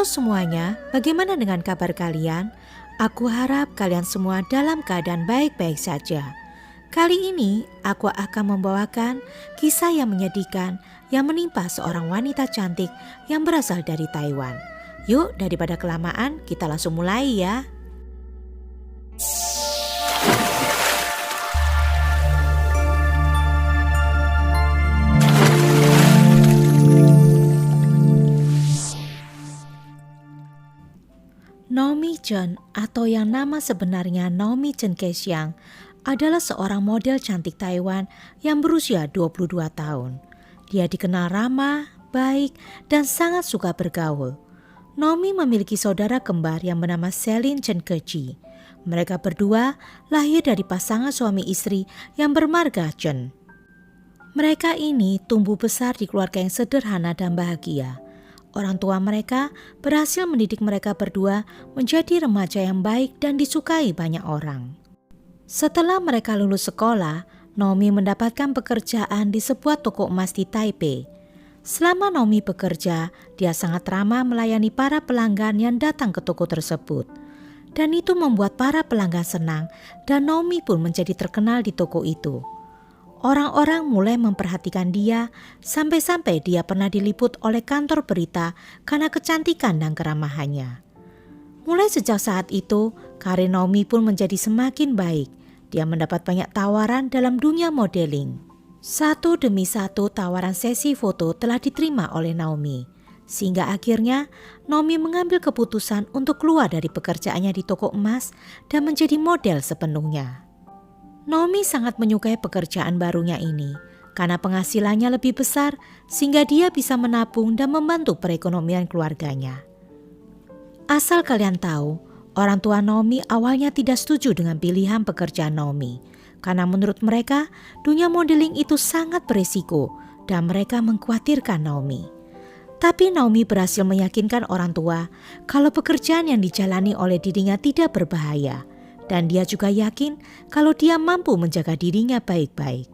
Halo semuanya, bagaimana dengan kabar kalian? Aku harap kalian semua dalam keadaan baik-baik saja. Kali ini aku akan membawakan kisah yang menyedihkan yang menimpa seorang wanita cantik yang berasal dari Taiwan. Yuk, daripada kelamaan, kita langsung mulai ya. Naomi Chen atau yang nama sebenarnya Naomi Chen Kexiang adalah seorang model cantik Taiwan yang berusia 22 tahun. Dia dikenal ramah, baik, dan sangat suka bergaul. Naomi memiliki saudara kembar yang bernama Celine Chen Keji. Mereka berdua lahir dari pasangan suami istri yang bermarga Chen. Mereka ini tumbuh besar di keluarga yang sederhana dan bahagia. Orang tua mereka berhasil mendidik mereka berdua menjadi remaja yang baik dan disukai banyak orang. Setelah mereka lulus sekolah, Naomi mendapatkan pekerjaan di sebuah toko emas di Taipei. Selama Naomi bekerja, dia sangat ramah melayani para pelanggan yang datang ke toko tersebut. Dan itu membuat para pelanggan senang dan Naomi pun menjadi terkenal di toko itu. Orang-orang mulai memperhatikan dia sampai-sampai dia pernah diliput oleh kantor berita karena kecantikan dan keramahannya. Mulai sejak saat itu, karir Naomi pun menjadi semakin baik. Dia mendapat banyak tawaran dalam dunia modeling. Satu demi satu tawaran sesi foto telah diterima oleh Naomi. Sehingga akhirnya Naomi mengambil keputusan untuk keluar dari pekerjaannya di toko emas dan menjadi model sepenuhnya. Naomi sangat menyukai pekerjaan barunya ini karena penghasilannya lebih besar sehingga dia bisa menabung dan membantu perekonomian keluarganya. Asal kalian tahu, orang tua Naomi awalnya tidak setuju dengan pilihan pekerjaan Naomi karena menurut mereka dunia modeling itu sangat beresiko dan mereka mengkhawatirkan Naomi. Tapi Naomi berhasil meyakinkan orang tua kalau pekerjaan yang dijalani oleh dirinya tidak berbahaya. Dan dia juga yakin kalau dia mampu menjaga dirinya baik-baik.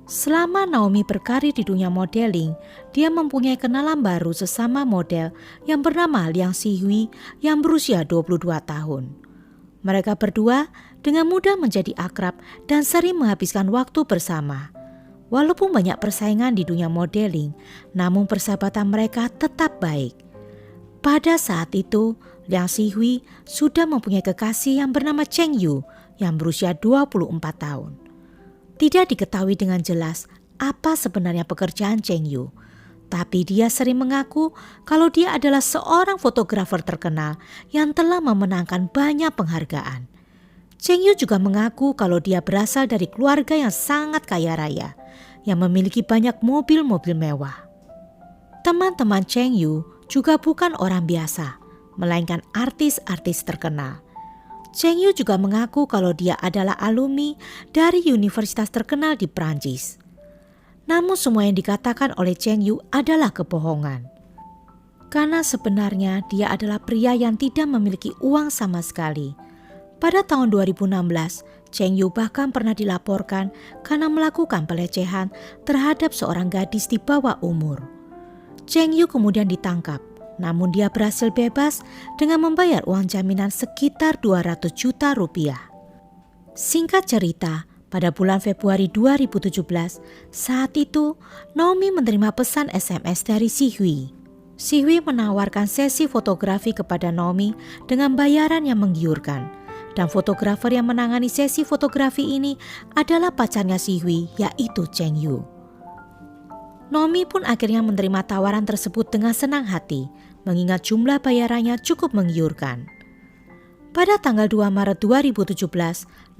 Selama Naomi berkarir di dunia modeling, dia mempunyai kenalan baru sesama model yang bernama Liang Xihui yang berusia 22 tahun. Mereka berdua dengan mudah menjadi akrab dan sering menghabiskan waktu bersama. Walaupun banyak persaingan di dunia modeling, namun persahabatan mereka tetap baik. Pada saat itu, Liang Xihui sudah mempunyai kekasih yang bernama Cheng Yu yang berusia 24 tahun. Tidak diketahui dengan jelas apa sebenarnya pekerjaan Cheng Yu, tapi dia sering mengaku kalau dia adalah seorang fotografer terkenal yang telah memenangkan banyak penghargaan. Cheng Yu juga mengaku kalau dia berasal dari keluarga yang sangat kaya raya, yang memiliki banyak mobil-mobil mewah. Teman-teman Cheng Yu juga bukan orang biasa, melainkan artis-artis terkenal. Cheng Yu juga mengaku kalau dia adalah alumni dari universitas terkenal di Prancis. Namun semua yang dikatakan oleh Cheng Yu adalah kebohongan. Karena sebenarnya dia adalah pria yang tidak memiliki uang sama sekali. Pada tahun 2016, Cheng Yu bahkan pernah dilaporkan karena melakukan pelecehan terhadap seorang gadis di bawah umur. Cheng Yu kemudian ditangkap. Namun dia berhasil bebas dengan membayar uang jaminan sekitar 200 juta rupiah. Singkat cerita, pada bulan Februari 2017, saat itu Naomi menerima pesan SMS dari Xihui. Xihui menawarkan sesi fotografi kepada Naomi dengan bayaran yang menggiurkan. Dan fotografer yang menangani sesi fotografi ini adalah pacarnya Xihui, yaitu Cheng Yu. Naomi pun akhirnya menerima tawaran tersebut dengan senang hati, mengingat jumlah bayarannya cukup menggiurkan. Pada tanggal 2 Maret 2017,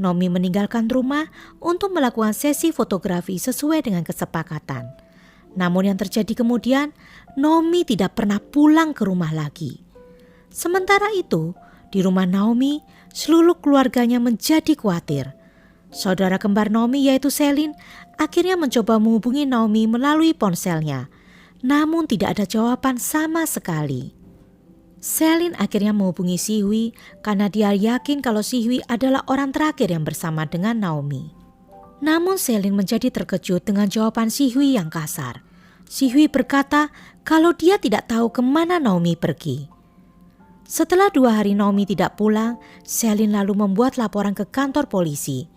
Naomi meninggalkan rumah untuk melakukan sesi fotografi sesuai dengan kesepakatan. Namun yang terjadi kemudian, Naomi tidak pernah pulang ke rumah lagi. Sementara itu, di rumah Naomi, seluruh keluarganya menjadi khawatir. Saudara kembar Naomi yaitu Celine akhirnya mencoba menghubungi Naomi melalui ponselnya, namun tidak ada jawaban sama sekali. Celine akhirnya menghubungi Xihui karena dia yakin kalau Xihui adalah orang terakhir yang bersama dengan Naomi. Namun Celine menjadi terkejut dengan jawaban Xihui yang kasar. Xihui berkata kalau dia tidak tahu kemana Naomi pergi. Setelah 2 hari Naomi tidak pulang, Celine lalu membuat laporan ke kantor polisi.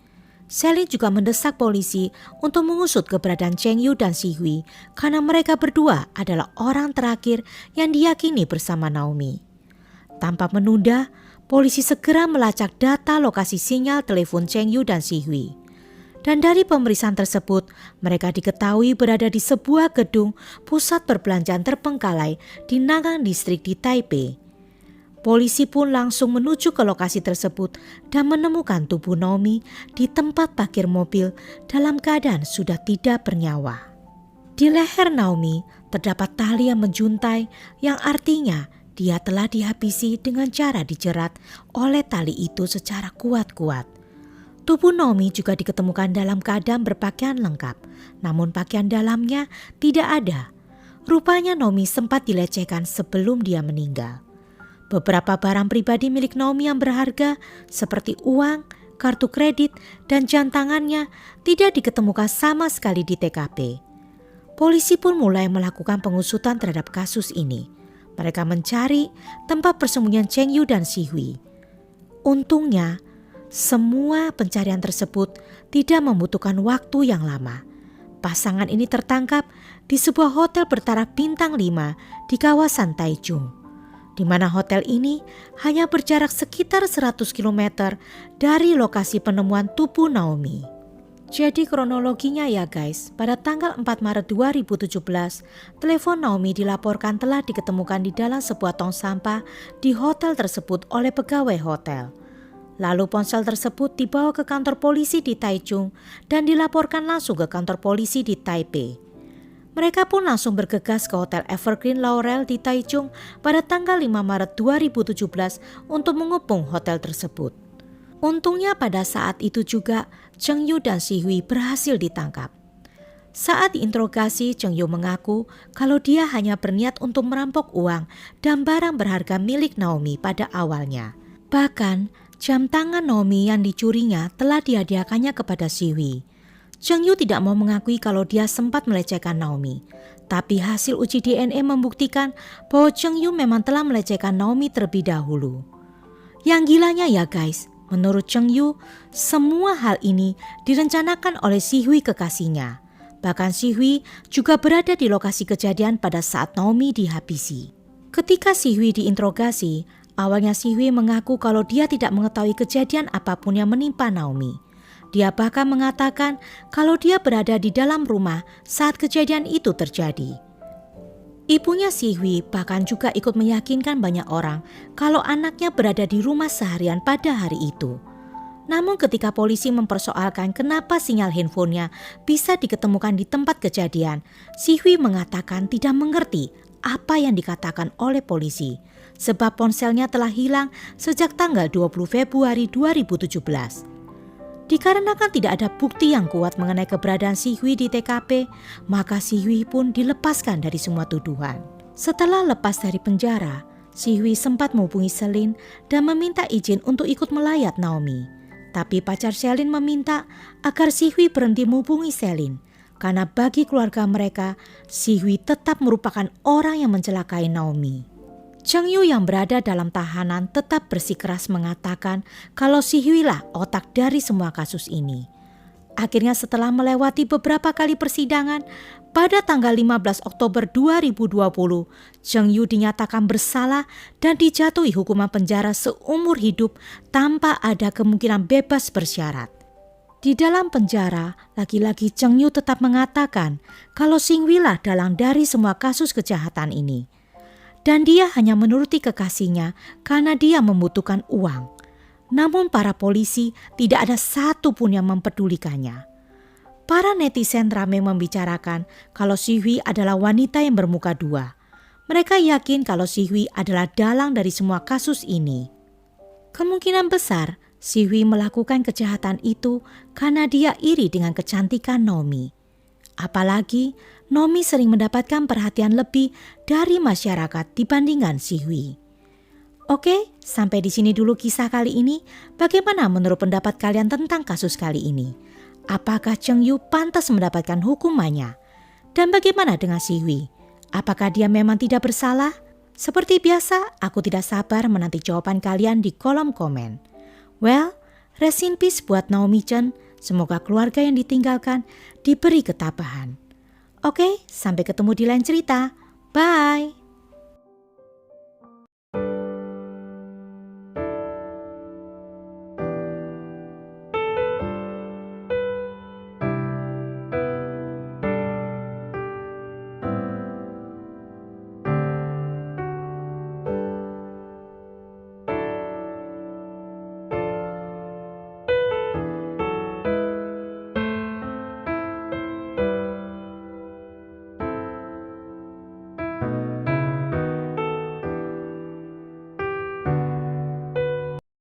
Celine juga mendesak polisi untuk mengusut keberadaan Cheng Yu dan Si Hui karena mereka berdua adalah orang terakhir yang diyakini bersama Naomi. Tanpa menunda, polisi segera melacak data lokasi sinyal telepon Cheng Yu dan Si Hui. Dan dari pemeriksaan tersebut, mereka diketahui berada di sebuah gedung pusat perbelanjaan terbengkalai di Nangang Distrik di Taipei. Polisi pun langsung menuju ke lokasi tersebut dan menemukan tubuh Naomi di tempat parkir mobil dalam keadaan sudah tidak bernyawa. Di leher Naomi terdapat tali yang menjuntai yang artinya dia telah dihabisi dengan cara dijerat oleh tali itu secara kuat-kuat. Tubuh Naomi juga diketemukan dalam keadaan berpakaian lengkap, namun pakaian dalamnya tidak ada. Rupanya Naomi sempat dilecehkan sebelum dia meninggal. Beberapa barang pribadi milik Naomi yang berharga seperti uang, kartu kredit, dan jam tangannya tidak diketemukan sama sekali di TKP. Polisi pun mulai melakukan pengusutan terhadap kasus ini. Mereka mencari tempat persembunyian Cheng Yu dan Si Hui. Untungnya, semua pencarian tersebut tidak membutuhkan waktu yang lama. Pasangan ini tertangkap di sebuah hotel bertaraf bintang 5 di kawasan Taichung, di mana hotel ini hanya berjarak sekitar 100 km dari lokasi penemuan tubuh Naomi. Jadi kronologinya ya guys, pada tanggal 4 Maret 2017, telepon Naomi dilaporkan telah diketemukan di dalam sebuah tong sampah di hotel tersebut oleh pegawai hotel. Lalu ponsel tersebut dibawa ke kantor polisi di Taichung dan dilaporkan langsung ke kantor polisi di Taipei. Mereka pun langsung bergegas ke Hotel Evergreen Laurel di Taichung pada tanggal 5 Maret 2017 untuk mengepung hotel tersebut. Untungnya pada saat itu juga Cheng Yu dan Si Hui berhasil ditangkap. Saat diinterogasi, Cheng Yu mengaku kalau dia hanya berniat untuk merampok uang dan barang berharga milik Naomi pada awalnya. Bahkan jam tangan Naomi yang dicurinya telah dihadiahkannya kepada Si Hui. Cheng Yu tidak mau mengakui kalau dia sempat melecehkan Naomi. Tapi hasil uji DNA membuktikan bahwa Cheng Yu memang telah melecehkan Naomi terlebih dahulu. Yang gilanya ya guys, menurut Cheng Yu, semua hal ini direncanakan oleh Si Hui kekasihnya. Bahkan Si Hui juga berada di lokasi kejadian pada saat Naomi dihabisi. Ketika Si Hui diinterogasi, awalnya Si Hui mengaku kalau dia tidak mengetahui kejadian apapun yang menimpa Naomi. Dia bahkan mengatakan kalau dia berada di dalam rumah saat kejadian itu terjadi. Ibunya Si Hui bahkan juga ikut meyakinkan banyak orang kalau anaknya berada di rumah seharian pada hari itu. Namun ketika polisi mempersoalkan kenapa sinyal handphonenya bisa diketemukan di tempat kejadian, Si Hui mengatakan tidak mengerti apa yang dikatakan oleh polisi, sebab ponselnya telah hilang sejak tanggal 20 Februari 2017. Dikarenakan tidak ada bukti yang kuat mengenai keberadaan Si Hui di TKP, maka Si Hui pun dilepaskan dari semua tuduhan. Setelah lepas dari penjara, Si Hui sempat menghubungi Celine dan meminta izin untuk ikut melayat Naomi. Tapi pacar Celine meminta agar Si Hui berhenti menghubungi Celine, karena bagi keluarga mereka, Si Hui tetap merupakan orang yang mencelakai Naomi. Cheng Yu yang berada dalam tahanan tetap bersikeras mengatakan kalau Si Hui lah otak dari semua kasus ini. Akhirnya setelah melewati beberapa kali persidangan, pada tanggal 15 Oktober 2020, Cheng Yu dinyatakan bersalah dan dijatuhi hukuman penjara seumur hidup tanpa ada kemungkinan bebas bersyarat. Di dalam penjara, lagi-lagi Cheng Yu tetap mengatakan kalau Si Hui lah dalang dari semua kasus kejahatan ini. Dan dia hanya menuruti kekasihnya karena dia membutuhkan uang. Namun para polisi tidak ada satu pun yang mempedulikannya. Para netizen ramai membicarakan kalau Si Hui adalah wanita yang bermuka dua. Mereka yakin kalau Si Hui adalah dalang dari semua kasus ini. Kemungkinan besar Si Hui melakukan kejahatan itu karena dia iri dengan kecantikan Naomi. Apalagi Naomi sering mendapatkan perhatian lebih dari masyarakat dibandingkan Si Hui. Oke, sampai di sini dulu kisah kali ini. Bagaimana menurut pendapat kalian tentang kasus kali ini? Apakah Cheng Yu pantas mendapatkan hukumannya? Dan bagaimana dengan Si Hui? Apakah dia memang tidak bersalah? Seperti biasa, aku tidak sabar menanti jawaban kalian di kolom komen. Well, rest in peace buat Naomi Chen. Semoga keluarga yang ditinggalkan diberi ketabahan. Oke, sampai ketemu di lain cerita. Bye!